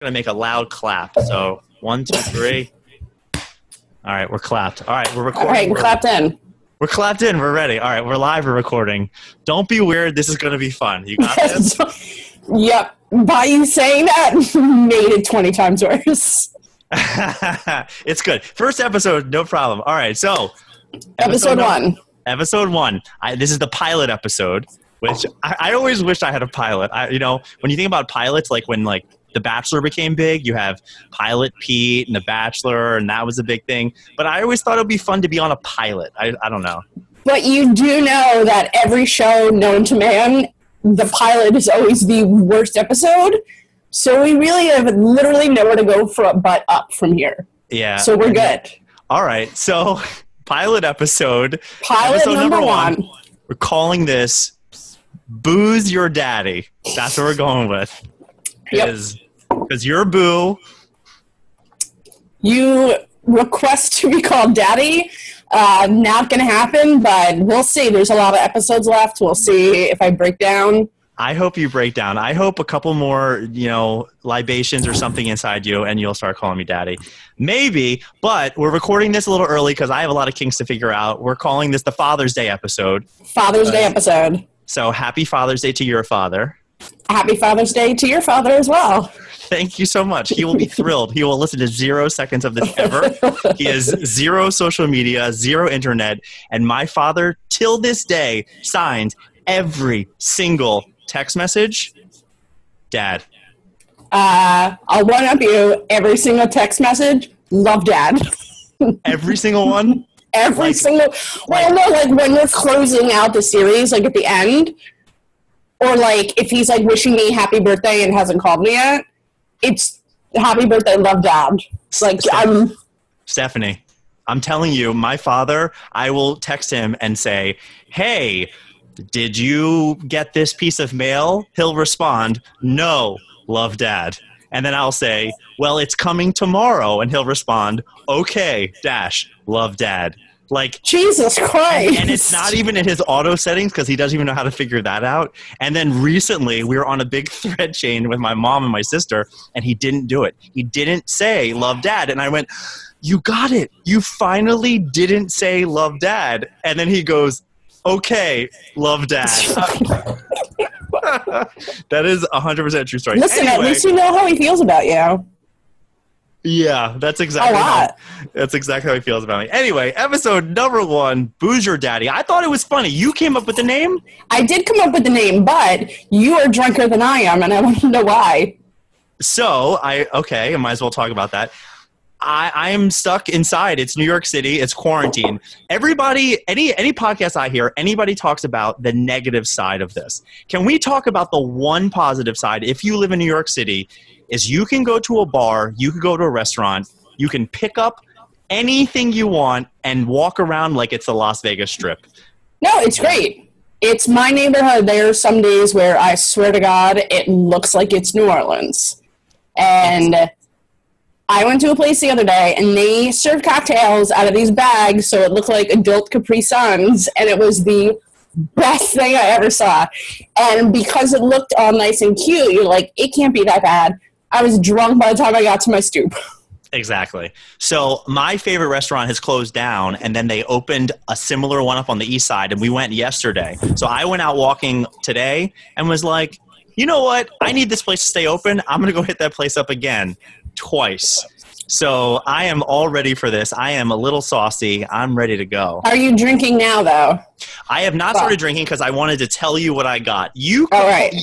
Gonna make a loud clap. So 1, 2, 3. All right, we're clapped. All right, we're recording. All right, we're clapped in. We're clapped in. We're ready. All right, we're live. We're recording. Don't be weird. This is gonna be fun. You got this? Yep. By you saying that, made it 20 times worse. It's good. First episode, no problem. All right, so Episode 1. Episode 1. This is the pilot episode, which I always wished I had a pilot. When you think about pilots, like when The Bachelor became big, you have Pilot Pete and The Bachelor, and that was a big thing. But I always thought it would be fun to be on a pilot. I don't know. But you do know that every show known to man, the pilot is always the worst episode. So we really have literally nowhere to go but up from here. Yeah. So we're good. All right. So pilot episode. Pilot number 1. We're calling this Booze Your Daddy. That's what we're going with. Yep. Because you're Boo. You request to be called Daddy. Not going to happen, but we'll see. There's a lot of episodes left. We'll see if I break down. I hope you break down. I hope a couple more, libations or something inside you, and you'll start calling me Daddy. Maybe, but we're recording this a little early because I have a lot of kinks to figure out. We're calling this the Father's Day episode. Father's Day episode. So happy Father's Day to your father. Happy Father's Day to your father as well. Thank you so much. He will be thrilled. He will listen to 0 seconds of this ever. He has 0 social media, 0 internet, and my father, till this day, signs every single text message, Dad. I'll one-up you. Every single text message, love Dad. Every single one? Every single... Well, no, when we're closing out the series, at the end... Or, if he's, wishing me happy birthday and hasn't called me yet, it's happy birthday, love Dad. Stephanie, I'm telling you, my father, I will text him and say, hey, did you get this piece of mail? He'll respond, no, love Dad. And then I'll say, well, it's coming tomorrow. And he'll respond, okay, love Dad. Jesus Christ. And it's not even in his auto settings because he doesn't even know how to figure that out. And then recently we were on a big thread chain with my mom and my sister, and he didn't do it. He didn't say love Dad. And I went, you got it. You finally didn't say love Dad. And then he goes, okay, love Dad. That is 100% true story. Listen, anyway, at least you know how he feels about you. Yeah, that's exactly how he feels about me. Anyway, episode number 1, Booze Your Daddy. I thought it was funny. You came up with the name? I did come up with the name, but you are drunker than I am, and I want to know why. So, I might as well talk about that. I am stuck inside. It's New York City. It's quarantine. Everybody, any podcast I hear, anybody talks about the negative side of this. Can we talk about the one positive side? If you live in New York City, is you can go to a bar, you can go to a restaurant, you can pick up anything you want and walk around like it's the Las Vegas Strip. No, it's great. It's my neighborhood. There are some days where I swear to God, it looks like it's New Orleans. And I went to a place the other day, and they served cocktails out of these bags, so it looked like adult Capri Suns, and it was the best thing I ever saw. And because it looked all nice and cute, you're like, it can't be that bad. I was drunk by the time I got to my stoop. Exactly. So my favorite restaurant has closed down, and then they opened a similar one up on the east side, and we went yesterday. So I went out walking today and was like, you know what? I need this place to stay open. I'm going to go hit that place up again twice. So I am all ready for this. I am a little saucy. I'm ready to go. Are you drinking now, though? I have not started drinking because I wanted to tell you what I got. All right.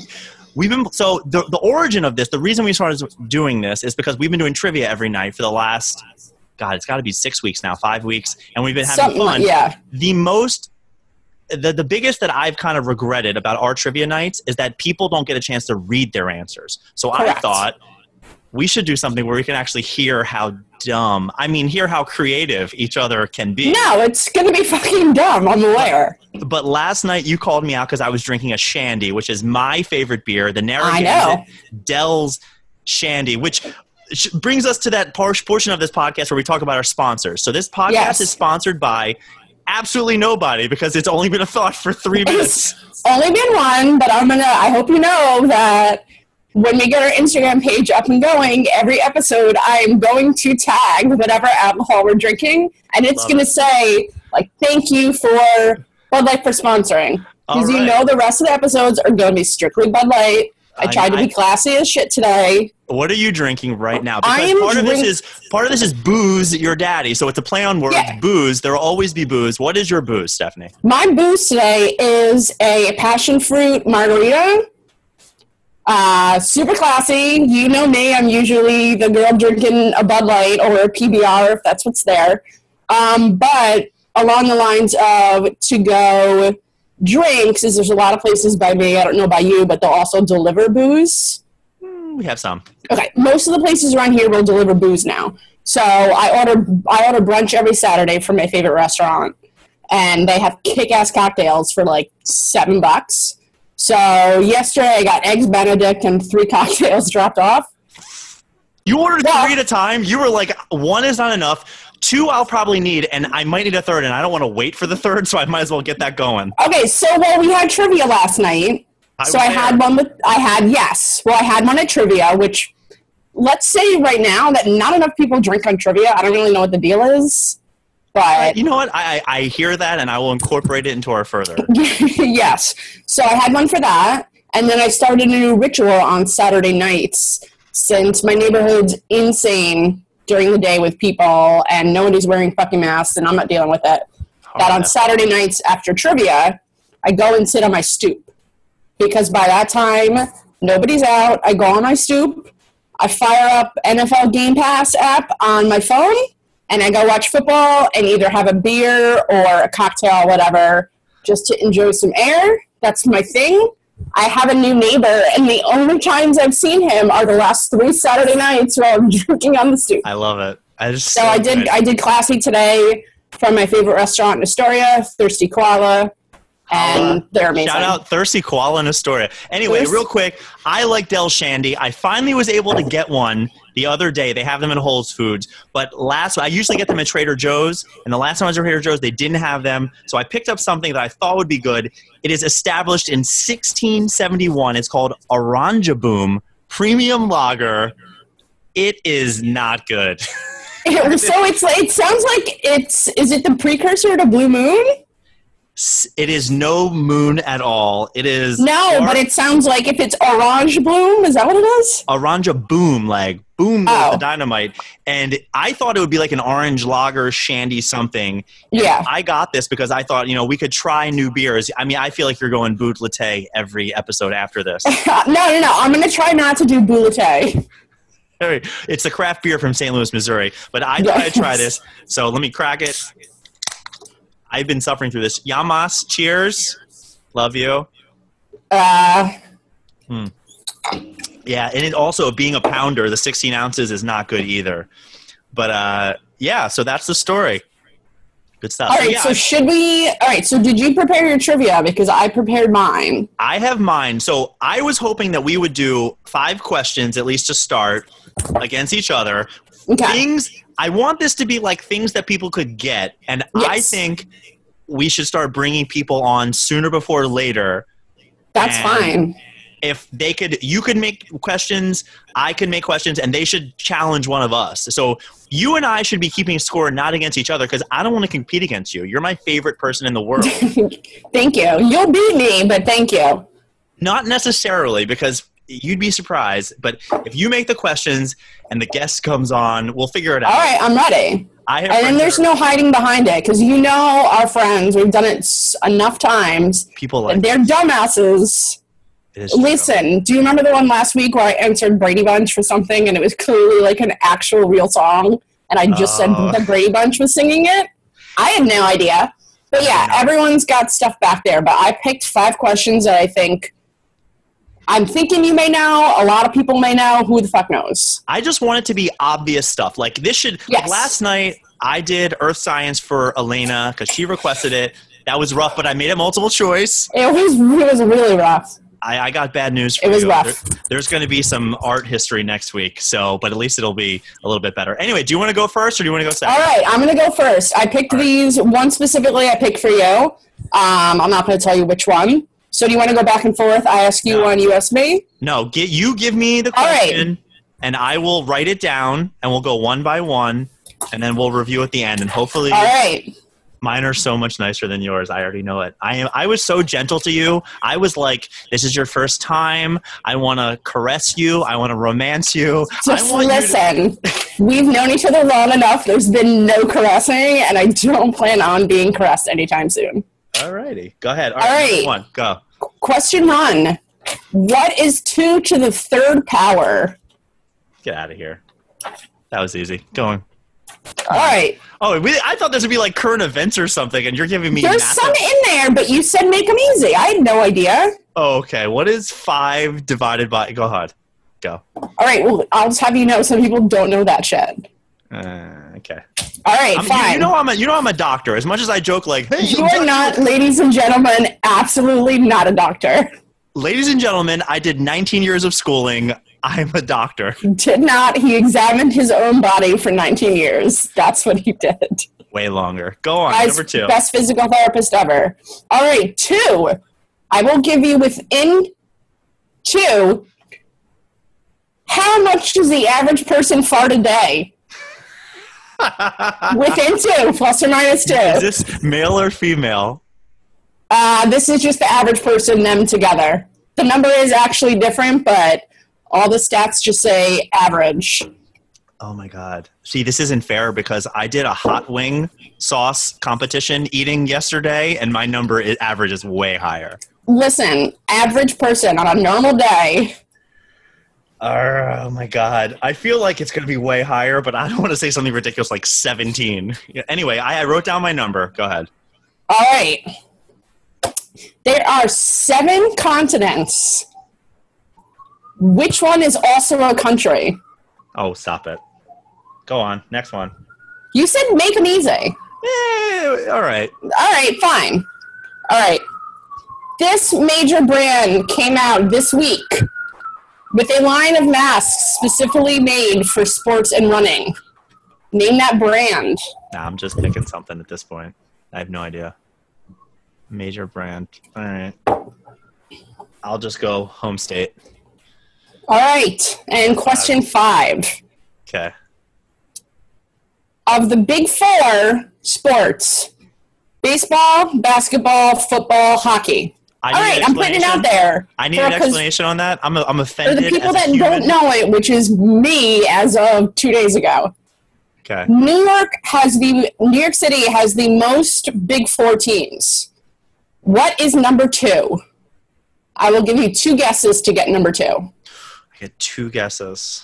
So the origin of this, the reason we started doing this is because we've been doing trivia every night for the last, it's got to be 6 weeks now, 5 weeks, and we've been having fun. Yeah. The biggest that I've kind of regretted about our trivia nights is that people don't get a chance to read their answers. So correct. I thought we should do something where we can actually hear how creative each other can be. No, it's going to be fucking dumb. I'm aware. But last night you called me out because I was drinking a Shandy, which is my favorite beer. The Narragansett Dell's Shandy, which brings us to that portion of this podcast where we talk about our sponsors. So this podcast is sponsored by absolutely nobody because it's only been a thought for 3 minutes. It's only been one, but I hope you know that when we get our Instagram page up and going, every episode I am going to tag whatever alcohol we're drinking, and it's going to say, like, thank you for Bud Light for sponsoring. Because you know the rest of the episodes are going to be strictly Bud Light. I tried to be classy as shit today. What are you drinking right now? Because part of this is booze, your daddy. So it's a play on words, booze. There will always be booze. What is your booze, Stephanie? My booze today is a passion fruit margarita. Super classy. You know me. I'm usually the girl drinking a Bud Light or a PBR if that's what's there. But along the lines of to-go drinks, is there's a lot of places by me, I don't know about you, but they'll also deliver booze. We have some. Okay, most of the places around here will deliver booze now. So I order brunch every Saturday from my favorite restaurant, and they have kick-ass cocktails for like $7. So yesterday I got Eggs Benedict and 3 cocktails dropped off. You ordered 3 at a time? You were like, 1 is not enough. 2 I'll probably need, and I might need a 3rd, and I don't want to wait for the 3rd, so I might as well get that going. Okay, so we had trivia last night. I had one at trivia, which, let's say right now that not enough people drink on trivia. I don't really know what the deal is, but... You know what? I hear that, and I will incorporate it into our further. Yes. So I had one for that, and then I started a new ritual on Saturday nights, since my neighborhood's insane during the day with people, and nobody's wearing fucking masks, and I'm not dealing with it. That on Saturday nights after trivia, I go and sit on my stoop. Because by that time, nobody's out. I go on my stoop, I fire up NFL Game Pass app on my phone, and I go watch football and either have a beer or a cocktail, whatever, just to enjoy some air. That's my thing. I have a new neighbor, and the only times I've seen him are the last 3 Saturday nights while I'm drinking on the stoop. I love it. I did classy today from my favorite restaurant in Astoria, Thirsty Koala, and they're amazing. Shout out Thirsty Koala in Astoria. Anyway, real quick, I like Del Shandy. I finally was able to get one the other day. They have them in Whole Foods, but I usually get them at Trader Joe's, and the last time I was at Trader Joe's, they didn't have them, so I picked up something that I thought would be good. It is established in 1671. It's called Oranje Premium Lager. It is not good. So it sounds like is it the precursor to Blue Moon? It is no moon at all. It is but it sounds like if it's Orange Bloom, is that what it is? Oranje Boom, like boom the dynamite. And I thought it would be like an orange lager shandy something. Yeah. I got this because I thought, we could try new beers. I mean, I feel like you're going Boot Latte every episode after this. No. I'm going to try not to do Boot Latte. It's a craft beer from St. Louis, Missouri. But I thought I'd try this. So let me crack it. I've been suffering through this. Yamas, cheers. Love you. Yeah, and it also, being a pounder, the 16 ounces is not good either. But, so that's the story. Good stuff. All right, so did you prepare your trivia? Because I prepared mine. I have mine. So I was hoping that we would do 5 questions, at least to start, against each other. Okay. I want this to be like things that people could get, and I think we should start bringing people on sooner before later. That's fine. If you could make questions, I could make questions, and they should challenge one of us. So you and I should be keeping score, not against each other, because I don't want to compete against you. You're my favorite person in the world. Thank you. You'll beat me, but thank you. Not necessarily, because you'd be surprised. But if you make the questions and the guest comes on, we'll figure it out. All right, I'm ready. And then there's no hiding behind it, because our friends, we've done it enough times. People like they're dumbasses. Listen, do you remember the one last week where I answered Brady Bunch for something and it was clearly like an actual real song and I just said the Brady Bunch was singing it? I had no idea. But yeah, everyone's got stuff back there. But I picked 5 questions that I'm thinking you may know. A lot of people may know. Who the fuck knows? I just want it to be obvious stuff. Like this should. Yes. Like last night, I did Earth Science for Elena because she requested it. That was rough, but I made it multiple choice. It was really rough. I got bad news for you. It was rough. There's going to be some art history next week, but at least it'll be a little bit better. Anyway, do you want to go first or do you want to go second? All right, I'm going to go first. I picked these. One specifically I picked for you. I'm not going to tell you which one. So do you want to go back and forth? I ask you one, you ask me? No, you give me the question, and I will write it down, and we'll go one by one, and then we'll review at the end, and hopefully all right. Mine are so much nicer than yours. I already know it. I was so gentle to you. I was like, this is your first time. I want to caress you. I want to romance you. Just listen. We've known each other long enough. There's been no caressing, and I don't plan on being caressed anytime soon. All righty. Go ahead. All right. Number one. Go. Question 1. What is 2 to the 3rd power? Get out of here. That was easy. Go on. All right. Oh, I thought this would be like current events or something, and you're giving me There's some in there, but you said make them easy. I had no idea. Oh, okay. What is 5 divided by... Go ahead. Go. All right. Well, I'll just have you know some people don't know that shit. Okay. All right, fine. You know I'm a doctor. As much as I joke like, hey... You are not, ladies and gentlemen, absolutely not a doctor. Ladies and gentlemen, I did 19 years of schooling. I'm a doctor. Did not. He examined his own body for 19 years. That's what he did. Way longer. Go on, Guys, number 2. Best physical therapist ever. All right, 2. I will give you within 2. How much does the average person fart a day? Within 2, plus or minus 2. Is this male or female? This is just the average person, them together. The number is actually different, but all the stats just say average. Oh my God. See, this isn't fair because I did a hot wing sauce competition eating yesterday, and my average is way higher. Listen, average person on a normal day. Oh my God. I feel like it's going to be way higher, but I don't want to say something ridiculous like 17. Anyway, I wrote down my number. Go ahead. All right. There are 7 continents. Which one is also a country? Oh, stop it. Go on. Next one. You said make them easy. All right. All right, fine. All right. This major brand came out this week with a line of masks specifically made for sports and running. Name that brand. Nah, I'm just picking something at this point. I have no idea. Major brand. All right. I'll just go home state. All right. And question 5. Okay. Of the big 4 sports, baseball, basketball, football, hockey. All right, I'm putting it out there. I need an explanation on that. I'm offended. For the people that don't know it, which is me as of 2 days ago. Okay. New York City has the most big 4 teams. What is number 2? I will give you 2 guesses to get number 2. I get 2 guesses.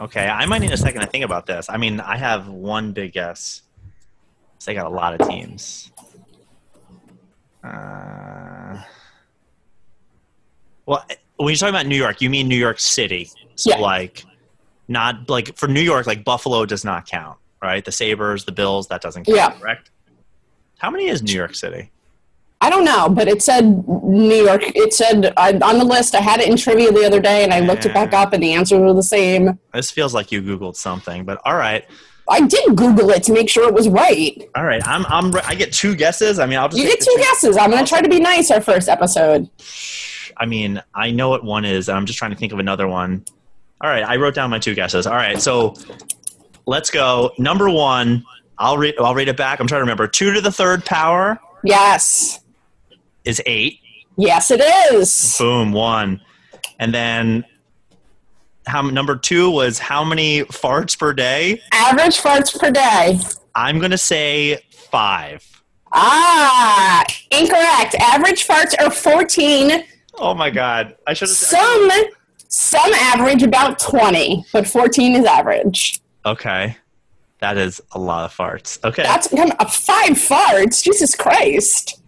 Okay, I might need a second to think about this. I mean, I have 1 big guess. So they got a lot of teams. Well, when you're talking about New York, you mean New York City. So, yeah. like, not like for New York, like Buffalo does not count, right? The Sabres, the Bills, that doesn't count, yeah. Correct? How many is New York City? I don't know, but it said New York. It said on the list. I had it in trivia the other day, and I looked it back up, and the answers were the same. This feels like you Googled something, but all right. I did Google it to make sure it was right. All right, I get 2 guesses. I mean, I'll just. You get 2 guesses. I'm going to try to be nice our first episode. I mean, I know what one is, and I'm just trying to think of another one. All right, I wrote down my 2 guesses. All right, so let's go. Number 1, I'll read it back. I'm trying to remember. 2 to the 3rd power. Yes. Is 8. Yes, it is. Boom, 1. And then number 2 was how many farts per day? Average farts per day. I'm going to say 5. Ah, incorrect. Average farts are 14. Oh my God. I should have Some average about 20, but 14 is average. Okay. That is a lot of farts. Okay. That's 5 farts. Jesus Christ.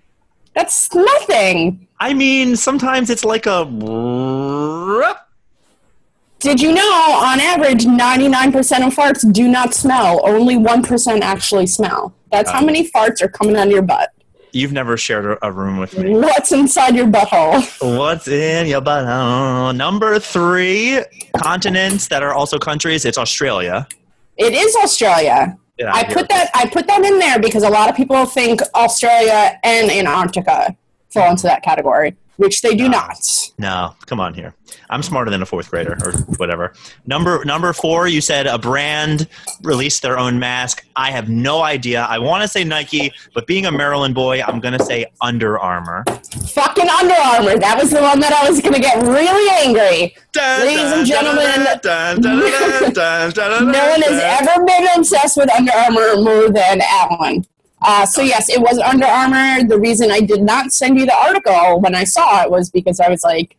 That's nothing. I mean, sometimes it's like a... Did you know, on average, 99% of farts do not smell. Only 1% actually smell. That's how many farts are coming out of your butt. You've never shared a room with me. What's inside your butthole? What's in your butthole? Number 3, continents that are also countries. It's Australia. It is Australia. I put that in there because a lot of people think Australia and Antarctica fall into that category, which they do not. No, come on here. I'm smarter than a fourth grader or whatever. Number 4, you said a brand released their own mask. I have no idea. I want to say Nike, but being a Maryland boy, I'm going to say Under Armour. Fucking Under Armour. That was the one that I was going to get really angry. Ladies and gentlemen, no one has ever been obsessed with Under Armour more than Alan. So yes, it was Under Armour. The reason I did not send you the article when I saw it was because I was like,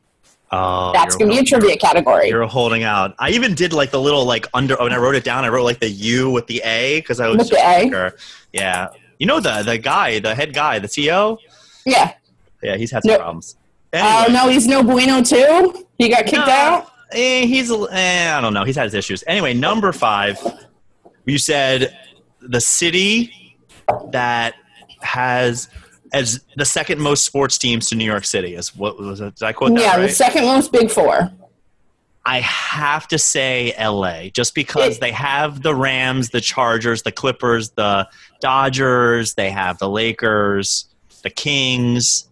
that's going to be a trivia category. You're holding out. I even did like the little like when I wrote it down, I wrote like the U with the A because I was with the A? Yeah. You know the head guy, the CEO? Yeah. Yeah, he's had some problems. Anyway. Oh, no, he's no bueno too? He got kicked out? I don't know. He's had his issues. Anyway, number 5, you said the city that has as the second most sports teams to New York City is what was it? Did I quote that right? Yeah, the second most Big 4. I have to say LA just because they have the Rams, the Chargers, the Clippers, the Dodgers, they have the Lakers, the Kings.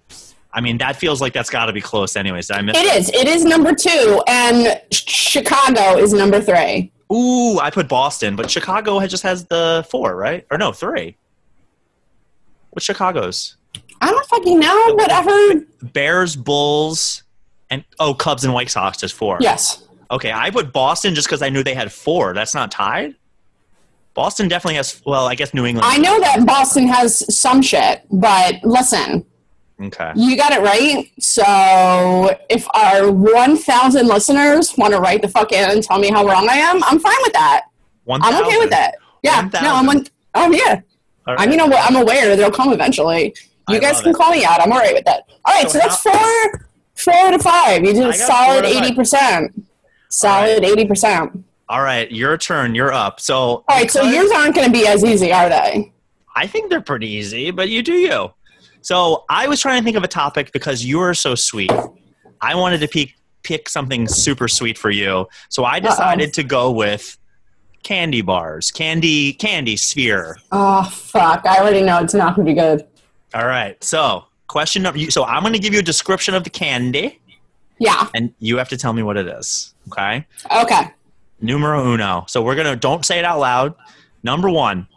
I mean, that feels like that's got to be close anyways. Did I miss it? It is number 2 and Chicago is number 3. Ooh, I put Boston, but Chicago just has the 4, right? Or no, 3. What's Chicago's? I don't fucking know, whatever. Bears, Bulls, and Cubs and White Sox is 4. Yes. Okay, I put Boston just because I knew they had 4. That's not tied? Boston definitely has, well, I guess New England. I know that Boston has some shit, but listen. Okay. You got it right. So if our 1,000 listeners want to write the fuck in and tell me how wrong I am, I'm fine with that. 1,000? I'm okay with that. Yeah. 1,000. No, yeah. Right. I mean, I'm aware they'll come eventually. You guys can call me out. I'm all right with that. All right, so that's 4 out of 5. You did a solid 80%. Solid 80%. All right, your turn. You're up. So all right, so yours aren't going to be as easy, are they? I think they're pretty easy, but you do you. So I was trying to think of a topic because you are so sweet. I wanted to pick something super sweet for you. So I decided to go with candy bars, candy sphere. Oh, fuck. I already know it's not going to be good. All right. So question number, so I'm going to give you a description of the candy. Yeah. And you have to tell me what it is. Okay? Okay. Numero uno. So don't say it out loud. Number 1,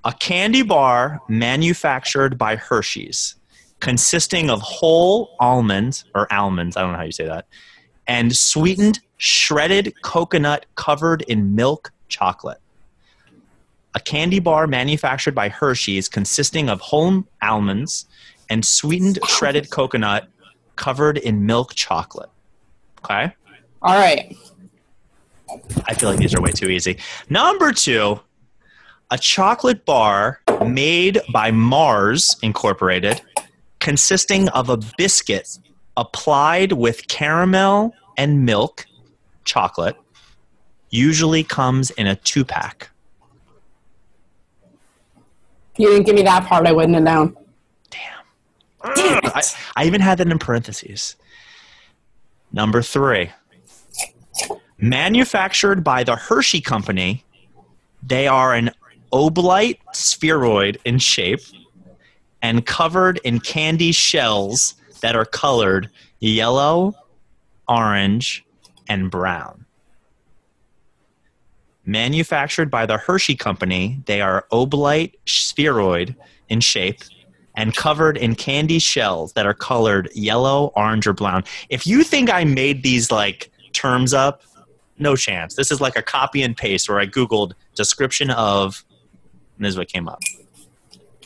a candy bar manufactured by Hershey's, consisting of whole almonds, I don't know how you say that, and sweetened shredded coconut covered in milk chocolate. A candy bar manufactured by Hershey's consisting of whole almonds and sweetened shredded coconut covered in milk chocolate. Okay? All right. I feel like these are way too easy. Number 2, a chocolate bar made by Mars Incorporated consisting of a biscuit applied with caramel and milk chocolate usually comes in a 2-pack. You didn't give me that part. I wouldn't have known. Damn it. I even had that in parentheses. Number 3. Manufactured by the Hershey Company, they are an oblite spheroid in shape and covered in candy shells that are colored yellow, orange, and brown. Manufactured by the Hershey Company, they are oblite spheroid in shape and covered in candy shells that are colored yellow, orange, or brown. If you think I made these like terms up, no chance. This is like a copy and paste where I Googled description of, and this is what came up.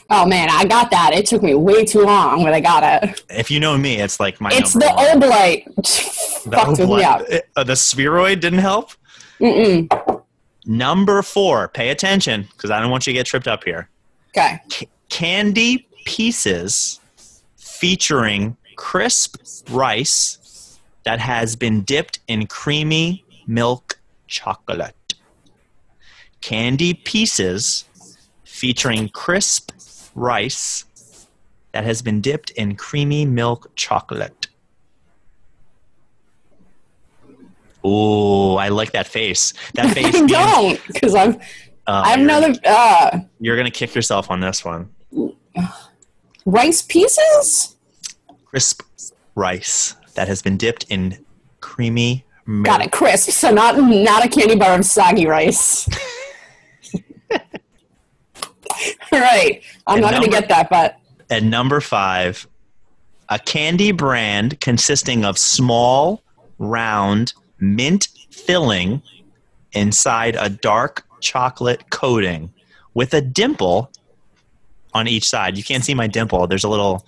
Oh man, I got that. It took me way too long, but I got it. If you know me, it's like my It's the oblite. Fucked with me up. The spheroid didn't help? Mm-mm. Number 4, pay attention, because I don't want you to get tripped up here. Okay. Candy pieces featuring crisp rice that has been dipped in creamy milk chocolate. Candy pieces featuring crisp rice that has been dipped in creamy milk chocolate. Ooh, I like that face. That face. I don't, because I'm I have another. You're going to kick yourself on this one. Rice pieces? Crisp rice that has been dipped in creamy milk. Got it, crisp. So not a candy bar of soggy rice. All right. I'm not going to get that, but. At number 5, a candy brand consisting of small, round, mint filling inside a dark chocolate coating with a dimple on each side. You can't see my dimple. There's a little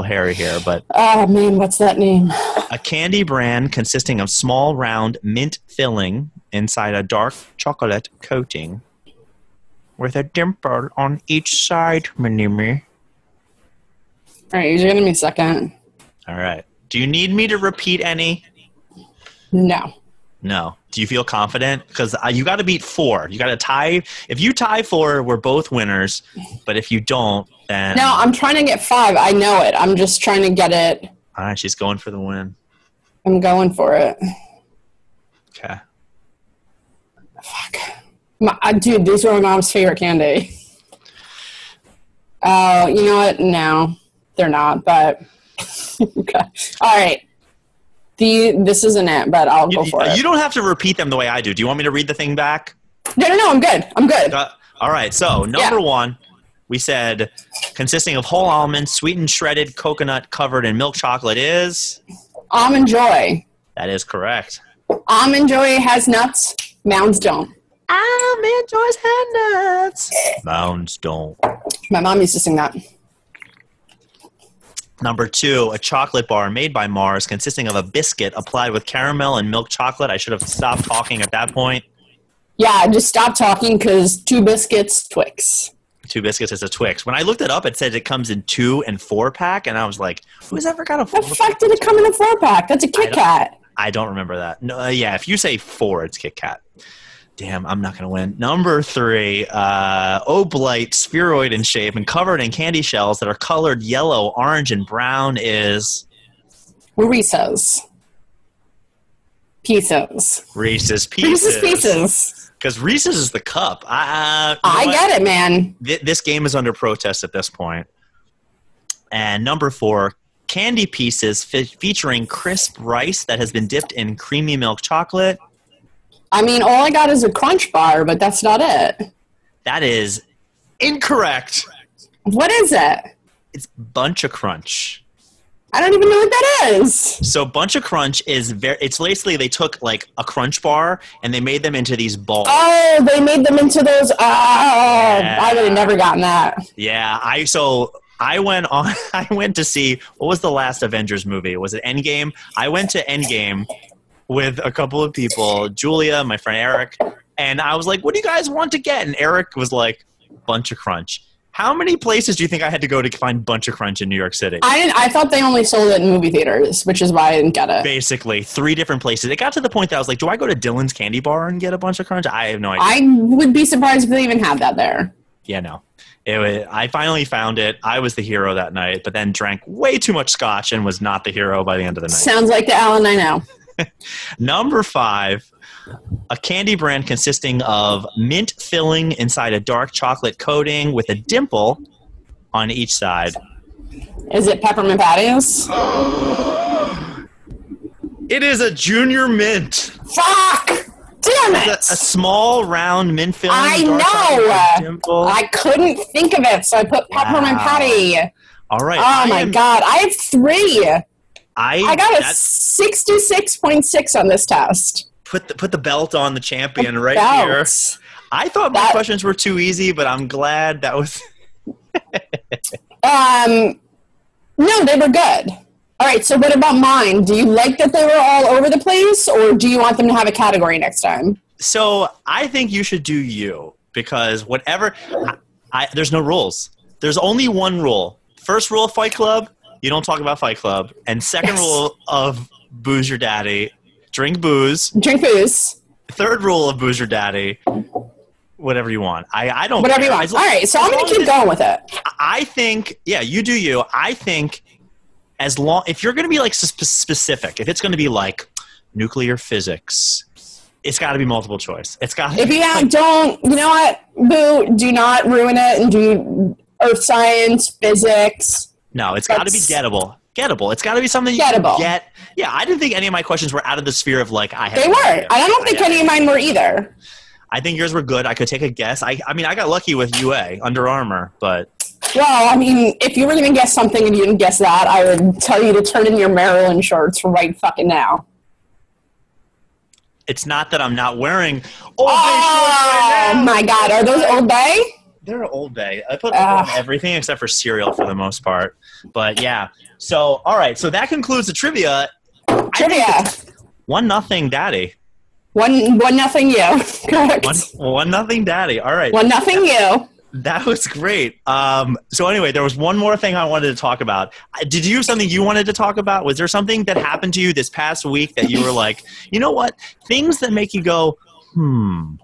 hairy here, but oh man, what's that name? A candy brand consisting of small, round, mint filling inside a dark chocolate coating with a dimple on each side, Minimi. All right, you're gonna give me a second. All right. Do you need me to repeat any? No. No. Do you feel confident? Because you got to beat 4. You got to tie. If you tie 4, we're both winners. But if you don't, then... No, I'm trying to get 5. I know it. I'm just trying to get it. All right, she's going for the win. I'm going for it. Okay. Fuck. Dude, these are my mom's favorite candy. Oh, you know what? No, they're not, but... okay. All right. This isn't it, but I'll go for it. You don't have to repeat them the way I do. Do you want me to read the thing back? No, I'm good. I'm good. All right, so number 1, we said consisting of whole almonds, sweetened shredded coconut covered in milk chocolate is? Almond Joy. That is correct. Almond Joy has nuts. Mounds don't. Almond Joy's have nuts. Mounds don't. My mom used to sing that. Number 2, a chocolate bar made by Mars consisting of a biscuit applied with caramel and milk chocolate. I should have stopped talking at that point. Yeah, just stop talking because 2 biscuits, Twix. 2 biscuits is a Twix. When I looked it up, it said it comes in 2 and 4-pack, and I was like, who's ever got a 4-pack? The fuck did it come in a 4-pack? That's a Kit Kat. I don't remember that. No, yeah, if you say 4, it's Kit Kat. Damn, I'm not going to win. Number 3, Oblite, spheroid in shape and covered in candy shells that are colored yellow, orange, and brown is? Reese's Pieces. Reese's Pieces. Reese's Pieces. Because Reese's is the cup. I get it, man. This game is under protest at this point. And number 4, candy pieces featuring crisp rice that has been dipped in creamy milk chocolate. I mean, all I got is a Crunch bar, but that's not it. That is incorrect. What is it? It's Bunch of Crunch. I don't even know what that is. So Bunch of Crunch is it's basically they took like a Crunch bar and they made them into these balls. Oh, they made them into those. Oh, yeah. I would have never gotten that. Yeah, I went to see, what was the last Avengers movie? Was it Endgame? I went to Endgame with a couple of people, Julia, my friend Eric, and I was like, what do you guys want to get? And Eric was like, Bunch of Crunch. How many places do you think I had to go to find Bunch of Crunch in New York City? I thought they only sold it in movie theaters, which is why I didn't get it. Basically, 3 different places. It got to the point that I was like, do I go to Dylan's Candy Bar and get a Bunch of Crunch? I have no idea. I would be surprised if they even had that there. Yeah, no. I finally found it. I was the hero that night, but then drank way too much scotch and was not the hero by the end of the night. Sounds like the Alan I know. Number 5, a candy brand consisting of mint filling inside a dark chocolate coating with a dimple on each side. Is it Peppermint Patties? It is a Junior Mint. Fuck! Damn it! A small, round mint filling. I know! I couldn't think of it, so I put Peppermint Patty. All right. Oh, my God. I have 3. I got a 66.6 on this test. Put the belt on the champion right here. I thought my questions were too easy, but I'm glad that was... No, they were good. All right, so what about mine? Do you like that they were all over the place, or do you want them to have a category next time? So I think you should do you, because whatever... there's no rules. There's only one rule. First rule of Fight Club, you don't talk about Fight Club. And second rule of Booze Your Daddy, drink booze. Drink booze. Third rule of Booze Your Daddy, whatever you want. I don't Whatever care. You want. All right, so I'm going to keep going with it. I think, yeah, you do you. I think if you're going to be like specific, if it's going to be like nuclear physics, It's got to be multiple choice. It's got. If you have, don't. You know what, Boo? Do not ruin it and do earth science, physics. No, it's got to be gettable. Gettable. It's got to be something you can get. Yeah, I didn't think any of my questions were out of the sphere of like I had. They weren't. I don't think any of mine were either. I think yours were good. I could take a guess. I mean, I got lucky with UA, Under Armour, but. Well, I mean, if you were going to guess something and you didn't guess that, I would tell you to turn in your Maryland shorts right fucking now. It's not that I'm not wearing Old Bay shorts right now. Oh my God, are those Old Bay? They're Old Bay. I put on everything except for cereal for the most part. But yeah. So, all right. So that concludes the trivia. Trivia. 1-0 Daddy. 1-0 you. Correct. 1-0 Daddy. All right. 1-0 you. That was great. So anyway, there was one more thing I wanted to talk about. Did you have something you wanted to talk about? Was there something that happened to you this past week that you were like, you know what? Things that make you go, So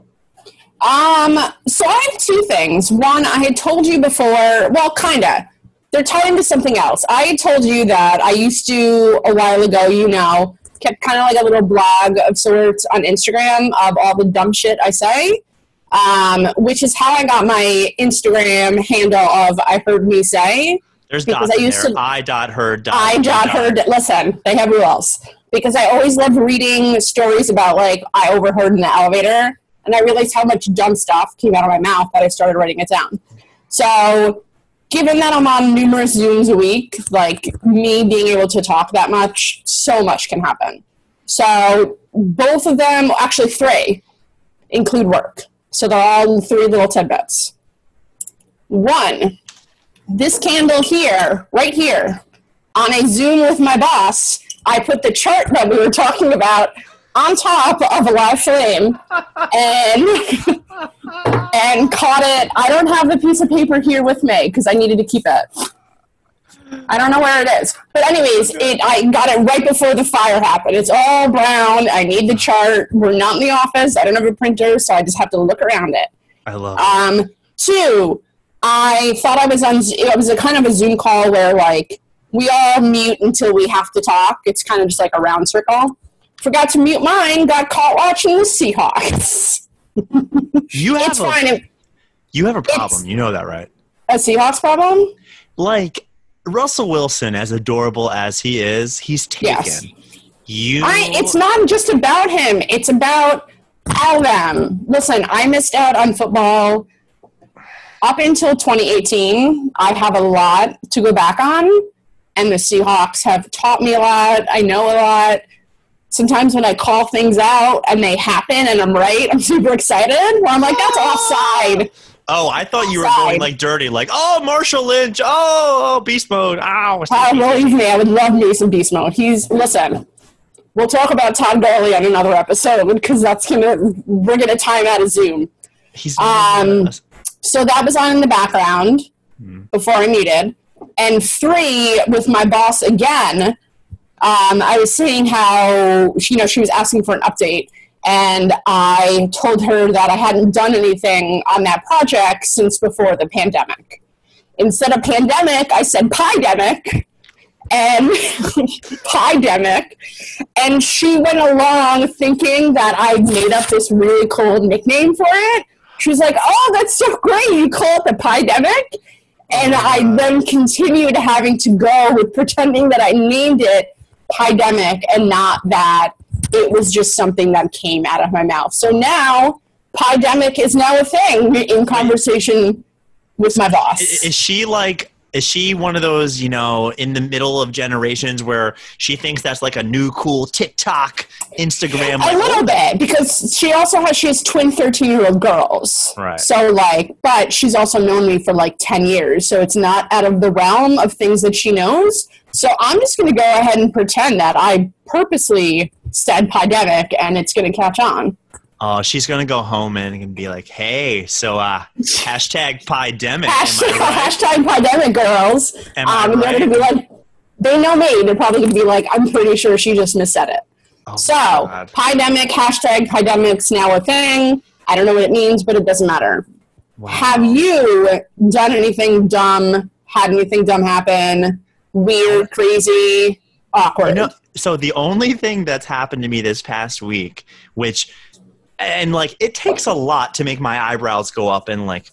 I have two things. One, I had told you before, well, kind of. They're tied into something else. I had told you that I used to, a while ago, kept kind of like a little blog of sorts on Instagram of all the dumb shit I say, which is how I got my Instagram handle of I Heard Me Say. There's dots in there. I.heard. Listen, they have rules. Because I always love reading stories about, like, I overheard in the elevator. And I realized how much dumb stuff came out of my mouth that I started writing it down. So, given that I'm on numerous Zooms a week, like, me being able to talk that much, so much can happen. So, both of them, actually 3, include work. So, they're all 3 little tidbits. 1, this candle here, right here, on a Zoom with my boss, I put the chart that we were talking about on top of a live flame and caught it. I don't have the piece of paper here with me because I needed to keep it. I don't know where it is. But anyways, I got it right before the fire happened. It's all brown. I need the chart. We're not in the office. I don't have a printer, so I just have to look around it. I love it. 2, I thought I was on, it was a kind of a Zoom call where, like, we all mute until we have to talk. It's kind of just like a round circle. Forgot to mute mine, got caught watching the Seahawks. You have a problem. You know that, right? A Seahawks problem? Like, Russell Wilson, as adorable as he is, he's taken. Yes. It's not just about him. It's about all of them. Listen, I missed out on football up until 2018. I have a lot to go back on, and the Seahawks have taught me a lot. I know a lot. Sometimes when I call things out and they happen and I'm right, I'm super excited. Where I'm like, that's offside. Oh, I thought you were going like dirty, like, oh, Marshall Lynch, oh, beast mode, ow. Believe me, I would love me some beast mode. Listen, we'll talk about Todd Gurley on another episode because we're gonna time out a Zoom. So that was on in the background before I muted. And 3, with my boss again, I was saying how, she was asking for an update, and I told her that I hadn't done anything on that project since before the pandemic. Instead of pandemic, I said Piedemic, and Piedemic, and she went along thinking that I'd made up this really cool nickname for it. She was like, oh, that's so great, you call it the Piedemic? And I then continued having to go with pretending that I named it Piedemic and not that it was just something that came out of my mouth. So now, Piedemic is now a thing in conversation with my boss. Is she one of those, in the middle of generations where she thinks that's like a new cool TikTok, Instagram? A little bit, because she has twin 13-year-old girls. Right. So, but she's also known me for 10 years, so it's not out of the realm of things that she knows. So I'm just going to go ahead and pretend that I purposely said Piedemic, and it's going to catch on. Oh, she's going to go home and be like, hey, so hashtag Piedemic. Hashtag Piedemic, girls. They're going to be like, they know me. They're probably going to be like, I'm pretty sure she just missaid it. Oh, so, Piedemic, hashtag Piedemic's now a thing. I don't know what it means, but it doesn't matter. Wow. Have you done anything dumb, had anything dumb happen, weird, crazy, awkward? So the only thing that's happened to me this past week, which And like, it takes a lot to make my eyebrows go up and like,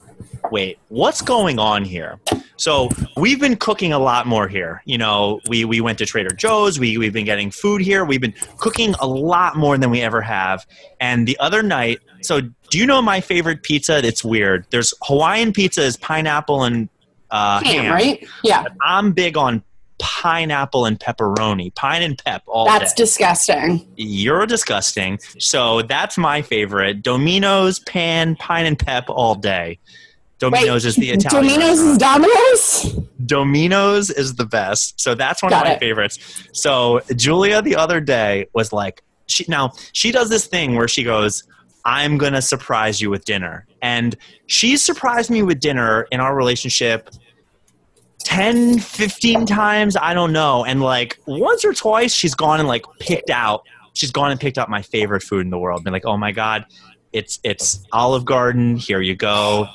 wait, what's going on here? So we've been cooking a lot more here. You know, we went to Trader Joe's. We've been getting food here. We've been cooking a lot more than we ever have. And the other night, so do you know my favorite pizza? It's weird. There's Hawaiian pizza is pineapple and ham, right? Yeah. But I'm big on pineapple and pepperoni. Pine and pep all That's day. disgusting. You're disgusting. So that's my favorite. Domino's, pine and pep all day. Domino's is the Italian Domino's restaurant. is Domino's? Domino's is the best. So that's one of my favorites. So Julia the other day was like, she does this thing where she goes, I'm going to surprise you with dinner. And she surprised me with dinner in our relationship 10, 15 times, I don't know. And like once or twice she's gone and like picked out my favorite food in the world. Been like, oh my God, it's Olive Garden. Here you go.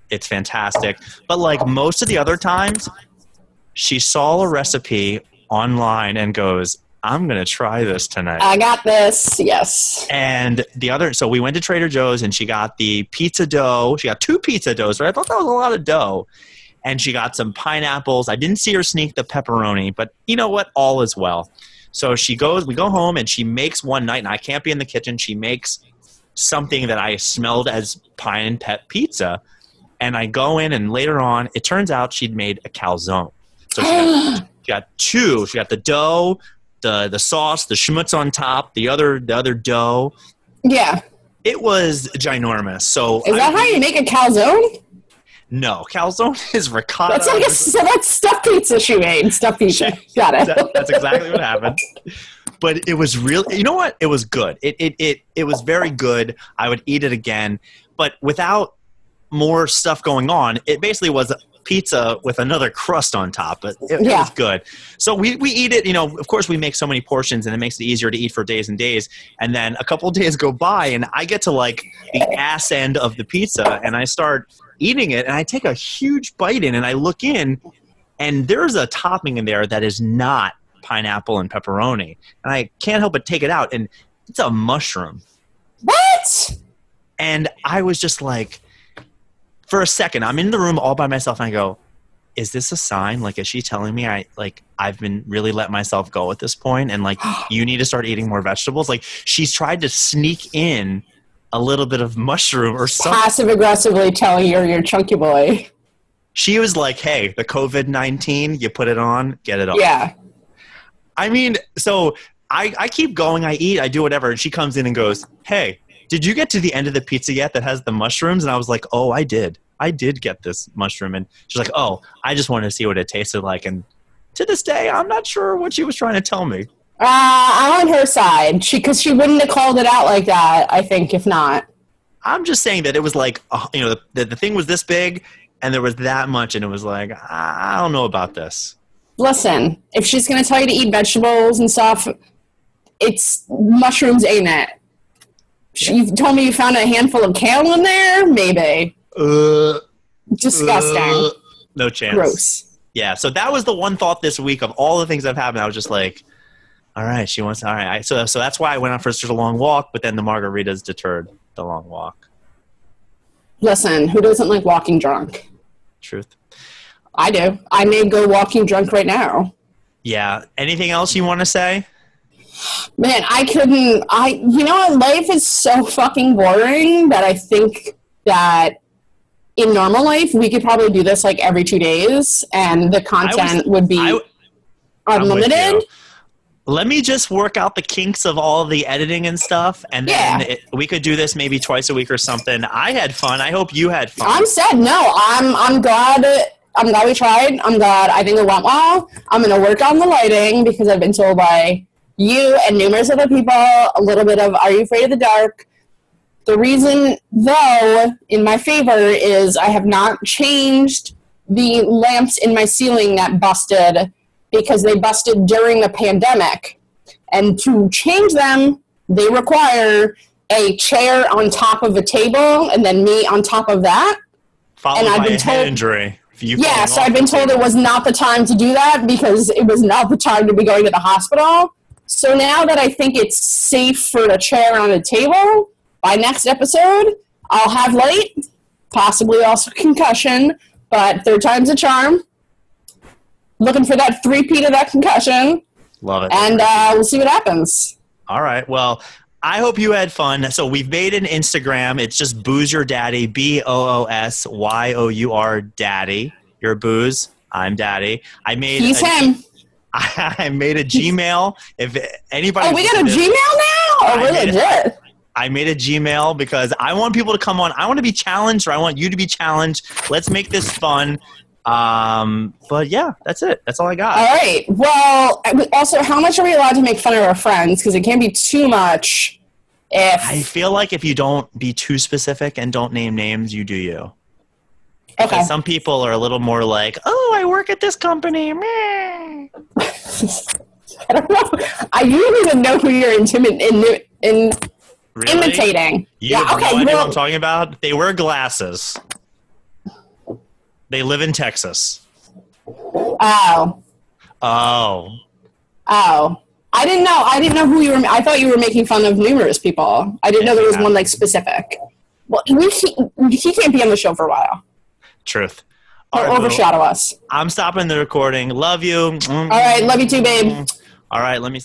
It's fantastic. But like most of the other times, she saw a recipe online and goes, I'm going to try this tonight. I got this. Yes. And so we went to Trader Joe's and she got the pizza dough. She got 2 pizza doughs, right? I thought that was a lot of dough. And she got some pineapples. I didn't see her sneak the pepperoni, but you know what? All is well. So we go home and she makes one night, and I can't be in the kitchen. She makes something that I smelled as pine and pep pizza. And I go in, and later on, it turns out she'd made a calzone. So she got 2. She got the dough, the sauce, the schmutz on top, the other dough. Yeah. It was ginormous. So is that how you make a calzone? No, calzone is ricotta. That's stuffed pizza she made. Stuffed pizza. Got it. That's exactly what happened. But it was really, you know what? It was good. It was very good. I would eat it again. But without more stuff going on, it basically was a pizza with another crust on top. But it was good. So we eat it, you know, of course we make so many portions and it makes it easier to eat for days and days. And then a couple of days go by and I get to like the ass end of the pizza and I start eating it and I take a huge bite in and I look in and there's a topping in there that is not pineapple and pepperoni. And I can't help but take it out and it's a mushroom. What? And I was just like, for a second, I'm in the room all by myself and I go, is this a sign? Like, is she telling me I've been really let myself go at this point and like you need to start eating more vegetables? Like she's tried to sneak in a little bit of mushroom or something. Passive aggressively telling you're chunky boy. She was like, hey, the COVID-19, you put it on, get it off. Yeah. I mean, so I keep going, I eat, I do whatever, and she comes in and goes, hey, did you get to the end of the pizza yet that has the mushrooms? And I was like, oh, I did. I did get this mushroom. And she's like, oh, I just wanted to see what it tasted like. And to this day, I'm not sure what she was trying to tell me. I'm on her side. Because she wouldn't have called it out like that, I think, if not. I'm just saying that it was like, you know, the thing was this big and there was that much. And it was like, I don't know about this. Listen, if she's going to tell you to eat vegetables and stuff, it's mushrooms, ain't it? You told me you found a handful of kale in there? Maybe. Disgusting. No chance. Gross. Yeah, so that was the one thought this week of all the things that have happened. I was just like, all right, all right. So that's why I went on first a long walk, but then the margaritas deterred the long walk. Listen, who doesn't like walking drunk? Truth. I do. I may go walking drunk right now. Yeah. Anything else you want to say? Man, life is so fucking boring that I think that in normal life, we could probably do this like every 2 days and the content would be unlimited. Let me just work out the kinks of all the editing and stuff. And then we could do this maybe twice a week or something. I had fun. I hope you had fun. I'm sad. No, I'm glad. I'm glad we tried. I'm glad. I think it went well. I'm going to work on the lighting because I've been told by you and numerous other people a little bit of, are you afraid of the dark? The reason, though, in my favor is I have not changed the lamps in my ceiling that busted because they busted during the pandemic. And to change them, they require a chair on top of a table and then me on top of that. Followed by a head injury. Yeah, so I've been told it was not the time to do that because it was not the time to be going to the hospital. So now that I think it's safe for a chair on a table, by next episode, I'll have light, possibly also concussion, but third time's a charm. Looking for that three-peat of that concussion. Love it. And we'll see what happens. All right. Well, I hope you had fun. So we've made an Instagram. It's just Booze Your Daddy, BOOSYOUR Daddy. You're Booze. I'm Daddy. He's him. I made a Gmail. If anybody, we got a Gmail now. Oh, we're legit. I made a Gmail because I want people to come on. I want to be challenged, or I want you to be challenged. Let's make this fun. But yeah, that's it. That's all I got. All right. Well, also, how much are we allowed to make fun of our friends? Because it can't be too much. I feel like if you don't be too specific and don't name names, you do you. Okay. Because some people are a little more like, oh, I work at this company. Meh. I don't know. You don't even know who you're Really? imitating. You have no idea what I'm talking about? They wear glasses. They live in Texas. Oh. Oh. I didn't know who you were. I thought you were making fun of numerous people. I didn't know there was one like specific. Well, he can't be on the show for a while. Truth. He'll overshadow us. I'm stopping the recording. Love you. All right. Love you too, babe. All right. Let me.